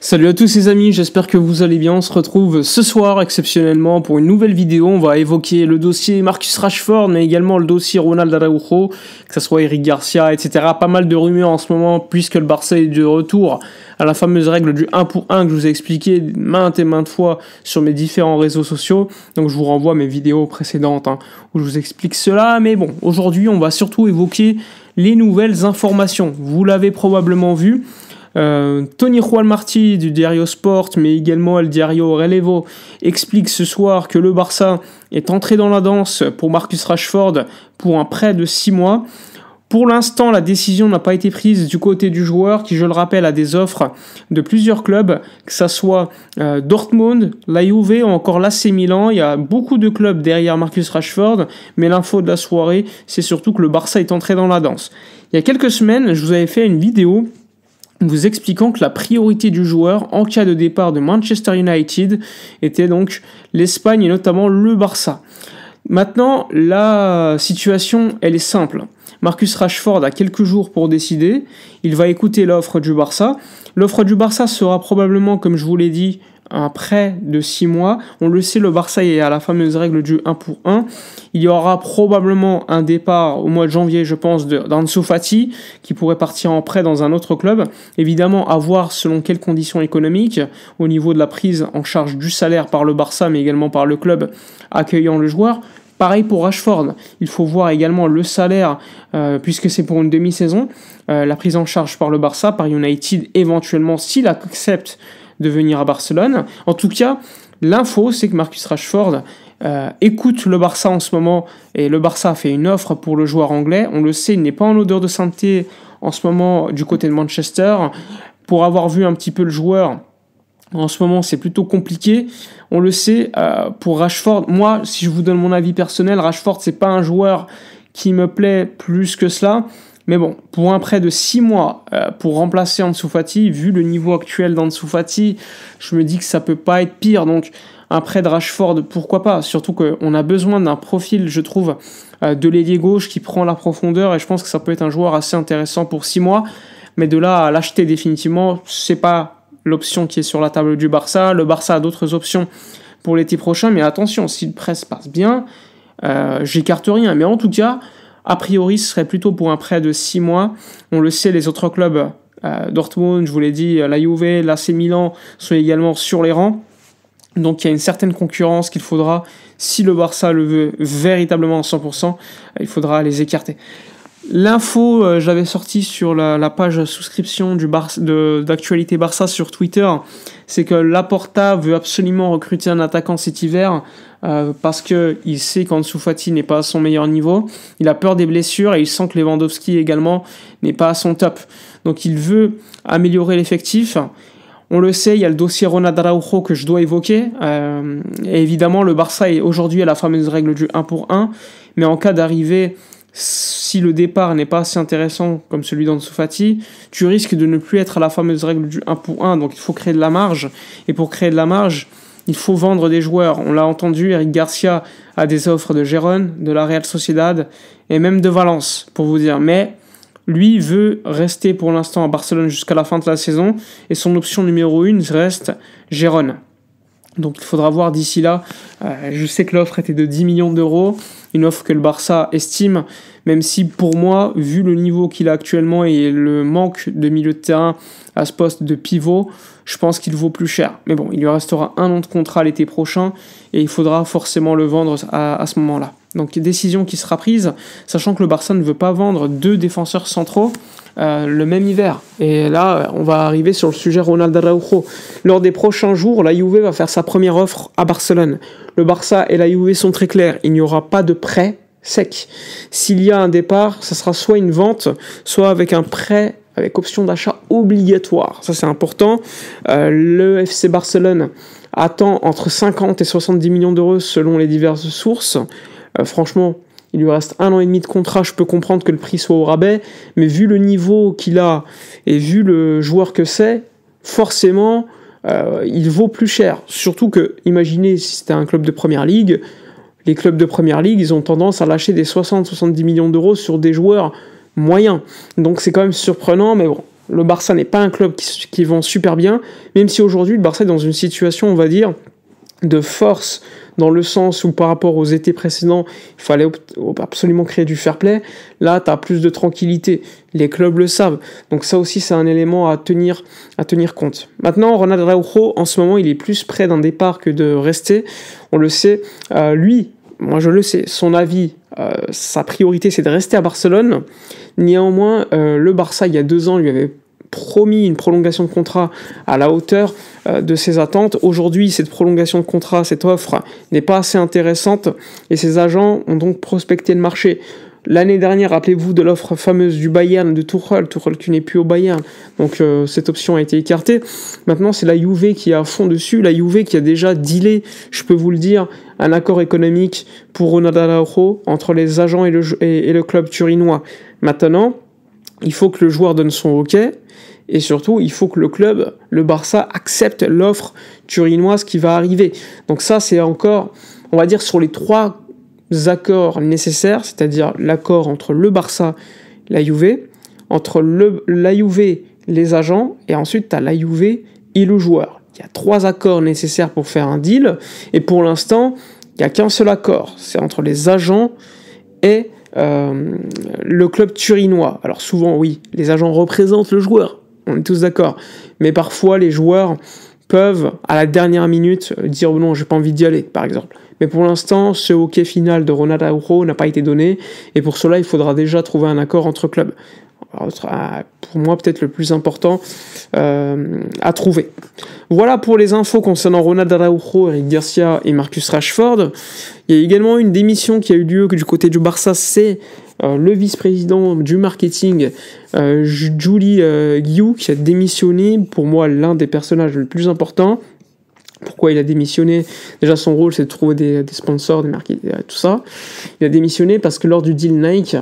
Salut à tous les amis, j'espère que vous allez bien. On se retrouve ce soir exceptionnellement pour une nouvelle vidéo. On va évoquer le dossier Marcus Rashford, mais également le dossier Ronald Araujo, que ce soit Eric Garcia, etc. Pas mal de rumeurs en ce moment puisque le Barça est de retour à la fameuse règle du 1 pour 1 que je vous ai expliqué maintes et maintes fois sur mes différents réseaux sociaux. Donc je vous renvoie à mes vidéos précédentes où je vous explique cela. Mais bon, aujourd'hui on va surtout évoquer les nouvelles informations. Vous l'avez probablement vu. Tony Juan Martí du Diario Sport, mais également El Diario Relevo, explique ce soir que le Barça est entré dans la danse pour Marcus Rashford pour un prêt de 6 mois. Pour l'instant, la décision n'a pas été prise du côté du joueur qui, je le rappelle, a des offres de plusieurs clubs, que ce soit Dortmund, la Juve ou encore l'AC Milan. Il y a beaucoup de clubs derrière Marcus Rashford, mais l'info de la soirée, c'est surtout que le Barça est entré dans la danse. Il y a quelques semaines, je vous avais fait une vidéo vous expliquant que la priorité du joueur en cas de départ de Manchester United était donc l'Espagne et notamment le Barça. Maintenant, la situation, elle est simple. Marcus Rashford a quelques jours pour décider. Il va écouter l'offre du Barça. L'offre du Barça sera probablement, comme je vous l'ai dit, un prêt de 6 mois. On le sait, le Barça est à la fameuse règle du 1 pour 1. Il y aura probablement un départ au mois de janvier, je pense, d'Ansu Fati, qui pourrait partir en prêt dans un autre club. Évidemment, à voir selon quelles conditions économiques, au niveau de la prise en charge du salaire par le Barça, mais également par le club accueillant le joueur. Pareil pour Rashford, il faut voir également le salaire, puisque c'est pour une demi-saison, la prise en charge par le Barça, par United, éventuellement, s'il accepte de venir à Barcelone. En tout cas, l'info, c'est que Marcus Rashford écoute le Barça en ce moment, et le Barça a fait une offre pour le joueur anglais. On le sait, il n'est pas en odeur de sainteté en ce moment du côté de Manchester. Pour avoir vu un petit peu le joueur, en ce moment, c'est plutôt compliqué. On le sait, pour Rashford, moi, si je vous donne mon avis personnel, Rashford, c'est pas un joueur qui me plaît plus que cela. Mais bon, pour un prêt de 6 mois, pour remplacer Ansu Fati, vu le niveau actuel d'Ansu Fati, je me dis que ça peut pas être pire. Donc, un prêt de Rashford, pourquoi pas? Surtout qu'on a besoin d'un profil, je trouve, de l'ailier gauche qui prend la profondeur. Et je pense que ça peut être un joueur assez intéressant pour 6 mois. Mais de là à l'acheter définitivement, c'est pas l'option qui est sur la table du Barça. Le Barça a d'autres options pour l'été prochain, mais attention, si le prêt se passe bien, j'écarte rien. Mais en tout cas, a priori, ce serait plutôt pour un prêt de 6 mois. On le sait, les autres clubs, Dortmund, je vous l'ai dit, la Juve, l'AC Milan, sont également sur les rangs. Donc il y a une certaine concurrence qu'il faudra, si le Barça le veut véritablement à 100%, il faudra les écarter. L'info, j'avais sorti sur la page souscription d'Actualité Barça sur Twitter, c'est que Laporta veut absolument recruter un attaquant cet hiver parce qu'il sait qu'Ansu Fati n'est pas à son meilleur niveau. Il a peur des blessures et il sent que Lewandowski également n'est pas à son top. Donc il veut améliorer l'effectif. On le sait, il y a le dossier Ronald Araujo que je dois évoquer. Et évidemment, le Barça est aujourd'hui à la fameuse règle du 1 pour 1. Mais en cas d'arrivée, si le départ n'est pas assez intéressant comme celui d'Ansu Fati, tu risques de ne plus être à la fameuse règle du 1 pour 1. Donc il faut créer de la marge. Et pour créer de la marge, il faut vendre des joueurs. On l'a entendu, Eric Garcia a des offres de Gérone, de la Real Sociedad et même de Valence, pour vous dire. Mais lui veut rester pour l'instant à Barcelone jusqu'à la fin de la saison. Et son option numéro 1 reste Gérone. Donc il faudra voir d'ici là. Je sais que l'offre était de 10 millions d'euros, une offre que le Barça estime, même si pour moi, vu le niveau qu'il a actuellement et le manque de milieu de terrain à ce poste de pivot, je pense qu'il vaut plus cher. Mais bon, il lui restera 1 an de contrat l'été prochain et il faudra forcément le vendre à ce moment-là. Donc décision qui sera prise, sachant que le Barça ne veut pas vendre 2 défenseurs centraux le même hiver. Et là, on va arriver sur le sujet Ronald Araujo. Lors des prochains jours, la Juve va faire sa première offre à Barcelone. Le Barça et la Juve sont très clairs. Il n'y aura pas de prêt sec. S'il y a un départ, ça sera soit une vente, soit avec un prêt avec option d'achat obligatoire. Ça, c'est important. Le FC Barcelone attend entre 50 et 70 millions d'euros selon les diverses sources. Franchement, il lui reste 1 an et demi de contrat, je peux comprendre que le prix soit au rabais, mais vu le niveau qu'il a et vu le joueur que c'est, forcément, il vaut plus cher. Surtout que, imaginez si c'était un club de première ligue, les clubs de première ligue, ils ont tendance à lâcher des 60-70 millions d'euros sur des joueurs moyens. Donc c'est quand même surprenant, mais bon, le Barça n'est pas un club qui vend super bien, même si aujourd'hui le Barça est dans une situation, on va dire, de force, dans le sens où par rapport aux étés précédents, il fallait absolument créer du fair play. Là, tu as plus de tranquillité. Les clubs le savent. Donc ça aussi, c'est un élément à tenir compte. Maintenant, Ronald Araujo, en ce moment, il est plus près d'un départ que de rester. On le sait. Lui, moi je le sais, son avis, sa priorité, c'est de rester à Barcelone. Néanmoins, le Barça, il y a 2 ans, lui avait promis une prolongation de contrat à la hauteur de ses attentes. Aujourd'hui, cette prolongation de contrat, cette offre n'est pas assez intéressante et ses agents ont donc prospecté le marché. L'année dernière, rappelez-vous de l'offre fameuse du Bayern de Tuchel qui n'est plus au Bayern, donc cette option a été écartée. Maintenant, c'est la Juve qui est à fond dessus, la Juve qui a déjà dealé, je peux vous le dire, un accord économique pour Ronald Araujo entre les agents et le club turinois. Maintenant, il faut que le joueur donne son OK. Et surtout, il faut que le club, le Barça, accepte l'offre turinoise qui va arriver. Donc ça, c'est encore, on va dire, sur les 3 accords nécessaires, c'est-à-dire l'accord entre le Barça, la Juve, entre la Juve, les agents, et ensuite, tu as la Juve et le joueur. Il y a 3 accords nécessaires pour faire un deal, et pour l'instant, il n'y a qu'un seul accord. C'est entre les agents et le club turinois. Alors souvent, oui, les agents représentent le joueur. On est tous d'accord. Mais parfois, les joueurs peuvent, à la dernière minute, dire « non, j'ai pas envie d'y aller », par exemple. Mais pour l'instant, ce hockey final de Ronald Araujo n'a pas été donné. Et pour cela, il faudra déjà trouver un accord entre clubs. Pour moi, peut-être le plus important à trouver. Voilà pour les infos concernant Ronald Araujo, Eric Garcia et Marcus Rashford. Il y a également une démission qui a eu lieu du côté du Barça, c'est le vice-président du marketing, Julie Guiou, qui a démissionné, pour moi l'un des personnages les plus importants. Pourquoi il a démissionné? Déjà, son rôle, c'est de trouver des sponsors, des marques, tout ça. Il a démissionné parce que lors du deal Nike,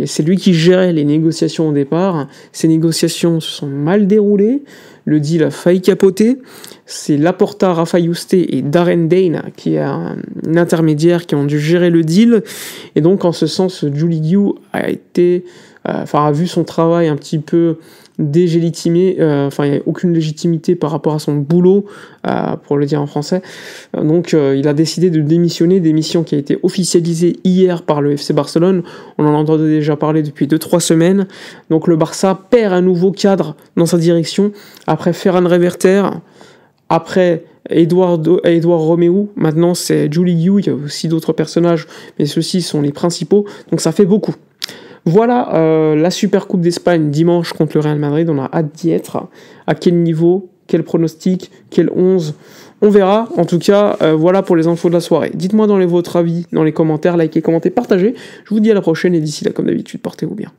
c'est lui qui gérait les négociations au départ. Ces négociations se sont mal déroulées. Le deal a failli capoter. C'est Laporta, Rafa Yuste et Darren Dane, qui est un intermédiaire, qui ont dû gérer le deal. Et donc, en ce sens, Julie Guiou a vu son travail un petit peu délégitimé, il n'y a aucune légitimité par rapport à son boulot, pour le dire en français. Donc il a décidé de démissionner, démission qui a été officialisée hier par le FC Barcelone. On en entendait déjà parler depuis 2-3 semaines. Donc le Barça perd un nouveau cadre dans sa direction, après Ferran Reverter, après Edouard Romeu, maintenant c'est Julie Guiou, il y a aussi d'autres personnages, mais ceux-ci sont les principaux, donc ça fait beaucoup. Voilà la Super Coupe d'Espagne dimanche contre le Real Madrid, on a hâte d'y être. À quel niveau, quel pronostic, quel 11, on verra. En tout cas, voilà pour les infos de la soirée. Dites-moi votre avis dans les commentaires, likez, commentez, partagez. Je vous dis à la prochaine et d'ici là, comme d'habitude, portez-vous bien.